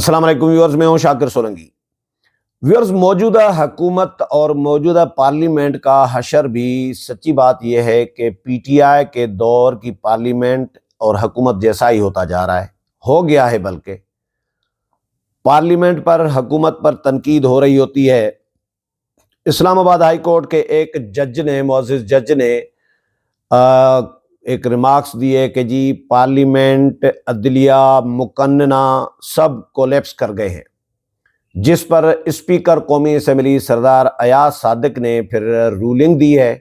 السلام علیکم ویورز، میں ہوں شاکر سولنگی۔ ویورز، موجودہ حکومت اور موجودہ پارلیمنٹ کا حشر بھی سچی بات یہ ہے کہ پی ٹی آئی کے دور کی پارلیمنٹ اور حکومت جیسا ہی ہوتا جا رہا ہے، ہو گیا ہے۔ بلکہ پارلیمنٹ پر، حکومت پر تنقید ہو رہی ہوتی ہے۔ اسلام آباد ہائی کورٹ کے ایک جج نے، معزز جج نے ایک ریمارکس دیے کہ جی پارلیمنٹ، عدلیہ، مقننہ سب کولیپس کر گئے ہیں، جس پر اسپیکر قومی اسمبلی سردار ایاز صادق نے پھر رولنگ دی ہے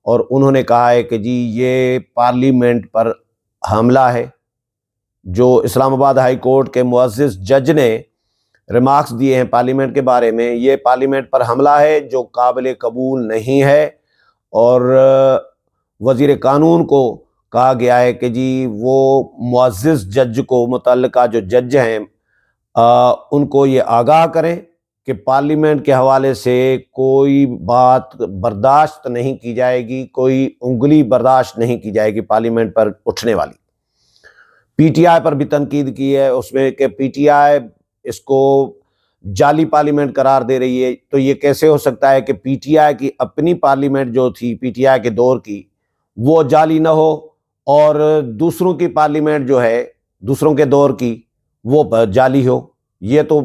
اور انہوں نے کہا ہے کہ جی یہ پارلیمنٹ پر حملہ ہے۔ جو اسلام آباد ہائی کورٹ کے معزز جج نے ریمارکس دیے ہیں پارلیمنٹ کے بارے میں، یہ پارلیمنٹ پر حملہ ہے جو قابل قبول نہیں ہے، اور وزیر قانون کو کہا گیا ہے کہ جی وہ معزز جج کو، متعلقہ جو جج ہیں ان کو یہ آگاہ کریں کہ پارلیمنٹ کے حوالے سے کوئی بات برداشت نہیں کی جائے گی، کوئی انگلی برداشت نہیں کی جائے گی پارلیمنٹ پر اٹھنے والی۔ پی ٹی آئی پر بھی تنقید کی ہے اس میں کہ پی ٹی آئی اس کو جعلی پارلیمنٹ قرار دے رہی ہے۔ تو یہ کیسے ہو سکتا ہے کہ پی ٹی آئی کی اپنی پارلیمنٹ جو تھی پی ٹی آئی کے دور کی، وہ جعلی نہ ہو، اور دوسروں کی پارلیمنٹ جو ہے دوسروں کے دور کی وہ جعلی ہو؟ یہ تو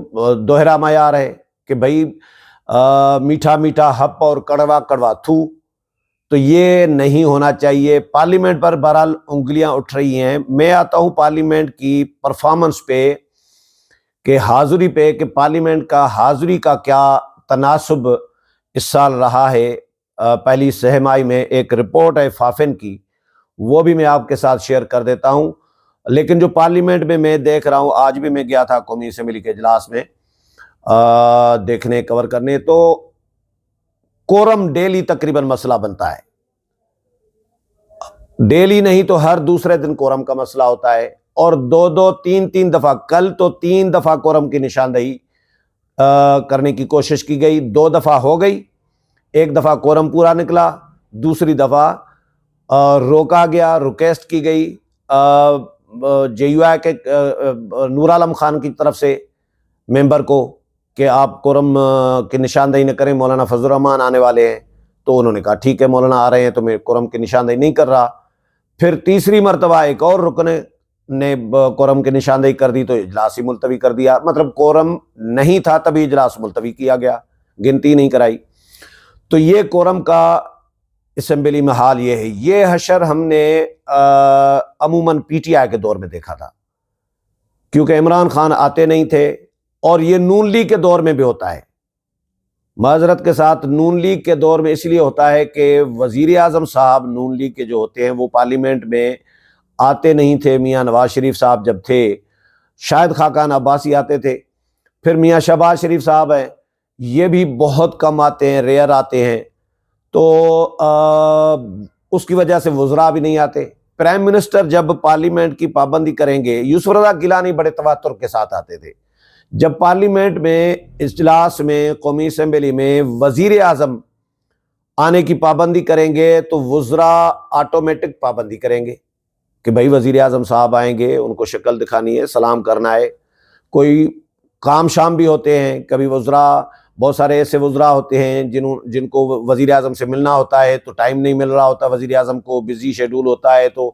دوہرا معیار ہے کہ بھائی میٹھا میٹھا ہپ اور کڑوا کڑوا تھو۔ تو یہ نہیں ہونا چاہیے۔ پارلیمنٹ پر بہرحال انگلیاں اٹھ رہی ہیں۔ میں آتا ہوں پارلیمنٹ کی پرفارمنس پہ، کہ حاضری پہ، کہ پارلیمنٹ کا حاضری کا کیا تناسب اس سال رہا ہے۔ پہلی سہ ماہی میں ایک رپورٹ ہے فافن کی، وہ بھی میں آپ کے ساتھ شیئر کر دیتا ہوں۔ لیکن جو پارلیمنٹ میں دیکھ رہا ہوں، آج بھی میں گیا تھا قومی اسمبلی کے اجلاس میں دیکھنے، کور کرنے، تو کورم ڈیلی تقریباً مسئلہ بنتا ہے۔ ڈیلی نہیں تو ہر دوسرے دن کورم کا مسئلہ ہوتا ہے، اور دو تین دفعہ، کل تو 3 دفعہ کورم کی نشاندہی کرنے کی کوشش کی گئی، 2 دفعہ ہو گئی، 1 دفعہ کورم پورا نکلا، دوسری دفعہ روکا گیا، ریکویسٹ کی گئی جے یو آئی کے نور عالم خان کی طرف سے ممبر کو کہ آپ کورم کی نشاندہی نہ کریں، مولانا فضل الرحمان آنے والے ہیں۔ تو انہوں نے کہا ٹھیک ہے، مولانا آ رہے ہیں تو میں کورم کی نشاندہی نہیں کر رہا۔ پھر تیسری مرتبہ ایک اور رکن نے کورم کی نشاندہی کر دی تو اجلاس ہی ملتوی کر دیا۔ مطلب کورم نہیں تھا تبھی اجلاس ملتوی کیا گیا، گنتی نہیں کرائی۔ تو یہ کورم کا اسمبلی میں حال یہ ہے۔ یہ حشر ہم نے عموماً پی ٹی آئی کے دور میں دیکھا تھا، کیونکہ عمران خان آتے نہیں تھے، اور یہ نون لیگ کے دور میں بھی ہوتا ہے۔ معذرت کے ساتھ نون لیگ کے دور میں اس لیے ہوتا ہے کہ وزیر اعظم صاحب نون لیگ کے جو ہوتے ہیں وہ پارلیمنٹ میں آتے نہیں تھے۔ میاں نواز شریف صاحب جب تھے، شاید خاقان عباسی آتے تھے، پھر میاں شہباز شریف صاحب ہیں، یہ بھی بہت کم آتے ہیں، ریئر آتے ہیں۔ تو اس کی وجہ سے وزراء بھی نہیں آتے۔ پرائم منسٹر جب پارلیمنٹ کی پابندی کریں گے، یوسف رضا گیلانی بڑے تواتر کے ساتھ آتے تھے۔ جب پارلیمنٹ میں اجلاس میں، قومی اسمبلی میں وزیر اعظم آنے کی پابندی کریں گے تو وزراء آٹومیٹک پابندی کریں گے کہ بھائی وزیر اعظم صاحب آئیں گے، ان کو شکل دکھانی ہے، سلام کرنا ہے۔ کوئی کام شام بھی ہوتے ہیں، کبھی وزراء، بہت سارے ایسے وزراء ہوتے ہیں جن کو وزیر اعظم سے ملنا ہوتا ہے تو ٹائم نہیں مل رہا ہوتا، وزیر اعظم کو بزی شیڈول ہوتا ہے، تو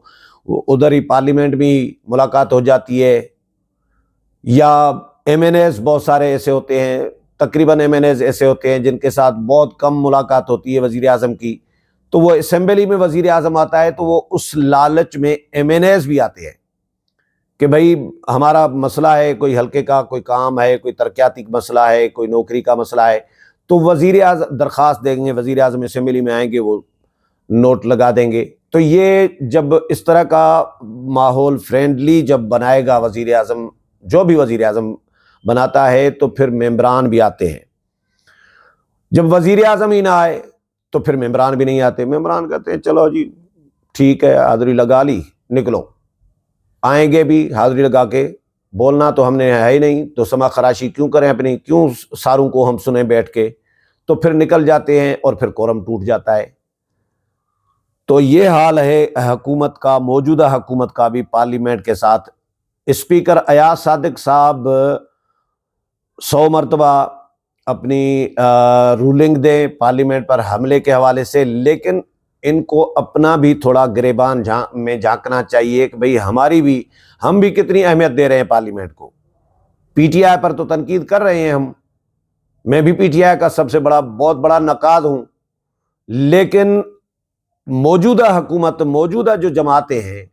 ادھر ہی پارلیمنٹ میں ملاقات ہو جاتی ہے۔ یا ایم این ایز بہت سارے ایسے ہوتے ہیں، تقریباً ایم این ایز ایسے ہوتے ہیں جن کے ساتھ بہت کم ملاقات ہوتی ہے وزیر اعظم کی۔ تو وہ اسمبلی میں وزیر اعظم آتا ہے تو وہ اس لالچ میں ایم این ایز بھی آتے ہیں کہ بھائی ہمارا مسئلہ ہے، کوئی حلقے کا کوئی کام ہے، کوئی ترقیاتی مسئلہ ہے، کوئی نوکری کا مسئلہ ہے، تو وزیر اعظم درخواست دیں گے، وزیر اعظم اسمبلی میں آئیں گے، وہ نوٹ لگا دیں گے۔ تو یہ جب اس طرح کا ماحول فرینڈلی جب بنائے گا وزیر اعظم، جو بھی وزیر اعظم بناتا ہے، تو پھر ممبران بھی آتے ہیں۔ جب وزیر اعظم ہی نہ آئے تو پھر ممبران بھی نہیں آتے۔ ممبران کہتے ہیں چلو جی ٹھیک ہے، حاضری لگا لی، نکلو۔ آئیں گے بھی حاضری لگا کے، بولنا تو ہم نے ہے ہی نہیں، تو سما خراشی کیوں کریں اپنی، کیوں ساروں کو ہم سنیں بیٹھ کے، تو پھر نکل جاتے ہیں اور پھر کورم ٹوٹ جاتا ہے۔ تو یہ حال ہے حکومت کا، موجودہ حکومت کا بھی پارلیمنٹ کے ساتھ۔ اسپیکر ایاز صادق صاحب 100 مرتبہ اپنی رولنگ دیں پارلیمنٹ پر حملے کے حوالے سے، لیکن ان کو اپنا بھی تھوڑا گریبان میں جھانکنا چاہیے کہ بھئی ہم بھی کتنی اہمیت دے رہے ہیں پارلیمنٹ کو۔ پی ٹی آئی پر تو تنقید کر رہے ہیں میں بھی پی ٹی آئی کا بہت بڑا نقاد ہوں، لیکن موجودہ حکومت، موجودہ جو جماعتیں ہیں،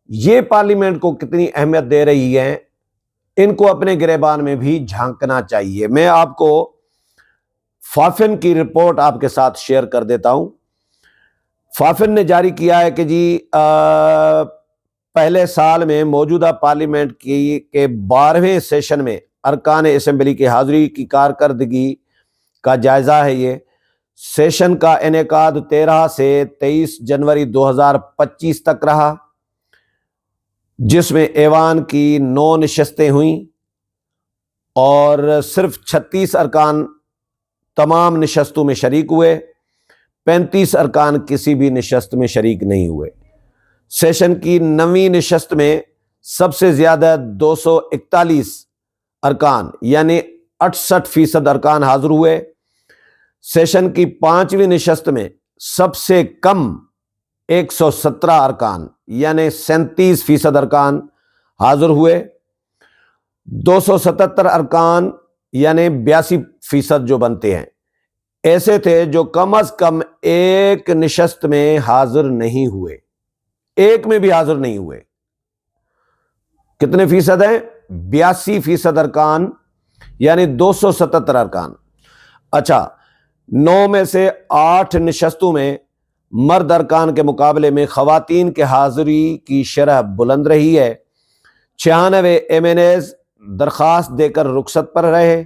یہ پارلیمنٹ کو کتنی اہمیت دے رہی ہیں، ان کو اپنے گریبان میں بھی جھانکنا چاہیے۔ میں آپ کو فافن کی رپورٹ آپ کے ساتھ شیئر کر دیتا ہوں۔ فافن نے جاری کیا ہے کہ جی پہلے سال میں موجودہ پارلیمنٹ کے 12ویں سیشن میں ارکان اسمبلی کی حاضری کی کارکردگی کا جائزہ ہے۔ یہ سیشن کا انعقاد 13 سے 23 جنوری 2025 تک رہا، جس میں ایوان کی 9 نشستیں ہوئیں اور صرف 36 ارکان تمام نشستوں میں شریک ہوئے، 35 ارکان کسی بھی نشست میں شریک نہیں ہوئے۔ سیشن کی 9ویں نشست میں سب سے زیادہ 241 ارکان یعنی 68% ارکان حاضر ہوئے۔ سیشن کی 5ویں نشست میں سب سے کم 117 ارکان یعنی 37% ارکان حاضر ہوئے۔ 277 ارکان یعنی 82% جو بنتے ہیں ایسے تھے جو کم از کم ایک نشست میں حاضر نہیں ہوئے، ایک میں بھی حاضر نہیں ہوئے۔ کتنے فیصد ہیں؟ 82% ارکان یعنی 277 ارکان۔ اچھا، 9 میں سے 8 نشستوں میں مرد ارکان کے مقابلے میں خواتین کے حاضری کی شرح بلند رہی ہے۔ 96 ایم این ایز درخواست دے کر رخصت پر رہے،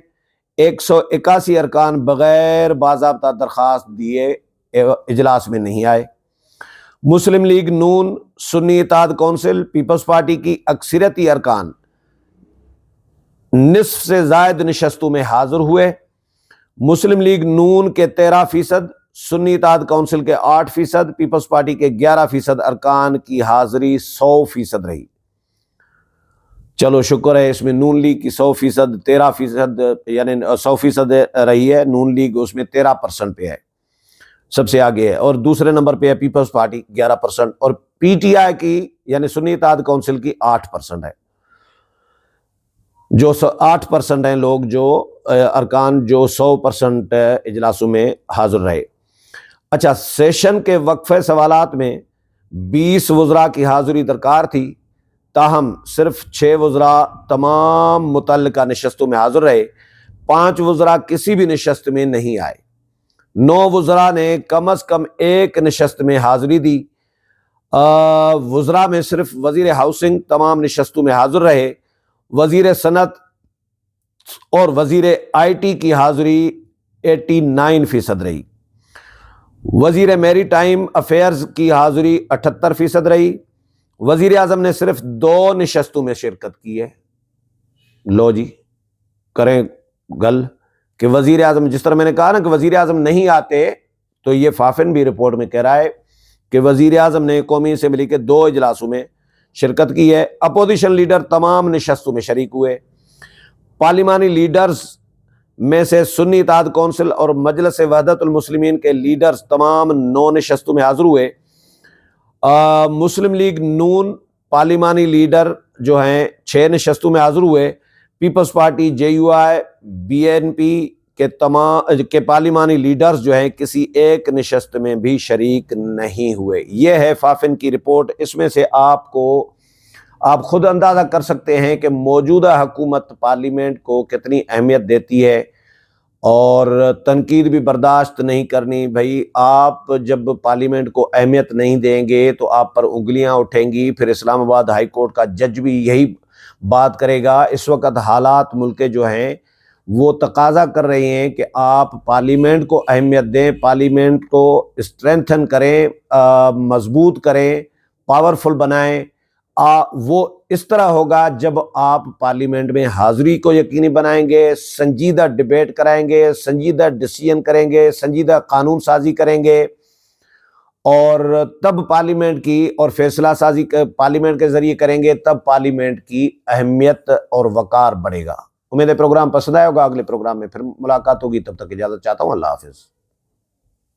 181 ارکان بغیر باضابطہ درخواست دیے اجلاس میں نہیں آئے۔ مسلم لیگ نون سنی اتحاد کونسل پیپلز پارٹی کی اکثریتی ارکان نصف سے زائد نشستوں میں حاضر ہوئے۔ مسلم لیگ نون کے 13%، سنی اتحاد کونسل کے 8%، پیپلز پارٹی کے 11% ارکان کی حاضری 100% رہی۔ چلو شکر ہے، اس میں نون لیگ کی 100%، 13% یعنی 100% رہی ہے۔ نون لیگ اس میں 13% پہ ہے، سب سے آگے ہے، اور دوسرے نمبر پہ ہے پیپلز پارٹی 11%، اور پی ٹی آئی کی یعنی سنی اتحاد کونسل کی 8% ہے۔ جو 8% ہیں لوگ جو ارکان جو 100% اجلاسوں میں حاضر رہے۔ اچھا، سیشن کے وقفے سوالات میں 20 وزراء کی حاضری درکار تھی، تاہم صرف 6 وزراء تمام متعلقہ نشستوں میں حاضر رہے، 5 وزراء کسی بھی نشست میں نہیں آئے، 9 وزراء نے کم از کم ایک نشست میں حاضری دی۔ وزراء میں صرف وزیر ہاؤسنگ تمام نشستوں میں حاضر رہے، وزیر صنعت اور وزیر آئی ٹی کی حاضری 89% رہی، وزیر میری ٹائم افیئرز کی حاضری 78% رہی۔ وزیر اعظم نے صرف 2 نشستوں میں شرکت کی ہے۔ لو جی، کریں گل کہ وزیر اعظم، جس طرح میں نے کہا نا کہ وزیر اعظم نہیں آتے، تو یہ فافن بھی رپورٹ میں کہہ رہا ہے کہ وزیر اعظم نے قومی اسمبلی کے 2 اجلاسوں میں شرکت کی ہے۔ اپوزیشن لیڈر تمام نشستوں میں شریک ہوئے۔ پارلیمانی لیڈرز میں سے سنی اتحاد کونسل اور مجلس وحدت المسلمین کے لیڈرز تمام 9 نشستوں میں حاضر ہوئے۔ مسلم لیگ نون پارلیمانی لیڈر جو ہیں 6 نشستوں میں حاضر ہوئے۔ Peoples Party, J U I, B N P کے پارلیمانی لیڈرز جو ہیں کسی ایک نشست میں بھی شریک نہیں ہوئے۔ یہ ہے فافن کی رپورٹ۔ اس میں سے آپ خود اندازہ کر سکتے ہیں کہ موجودہ حکومت پارلیمنٹ کو کتنی اہمیت دیتی ہے، اور تنقید بھی برداشت نہیں کرنی۔ بھائی، آپ جب پارلیمنٹ کو اہمیت نہیں دیں گے تو آپ پر انگلیاں اٹھیں گی، پھر اسلام آباد ہائی کورٹ کا جج بھی یہی بات کرے گا۔ اس وقت حالات ملک کے جو ہیں وہ تقاضا کر رہے ہیں کہ آپ پارلیمنٹ کو اہمیت دیں، پارلیمنٹ کو اسٹرینتھن کریں، مضبوط کریں، پاورفل بنائیں۔ وہ اس طرح ہوگا جب آپ پارلیمنٹ میں حاضری کو یقینی بنائیں گے، سنجیدہ ڈیبیٹ کرائیں گے، سنجیدہ ڈیسیژن کریں گے، سنجیدہ قانون سازی کریں گے، اور تب پارلیمنٹ کی اور فیصلہ سازی پارلیمنٹ کے ذریعے کریں گے، تب پارلیمنٹ کی اہمیت اور وقار بڑھے گا۔ امید ہے پروگرام پسند آیا ہوگا، اگلے پروگرام میں پھر ملاقات ہوگی، تب تک اجازت چاہتا ہوں، اللہ حافظ۔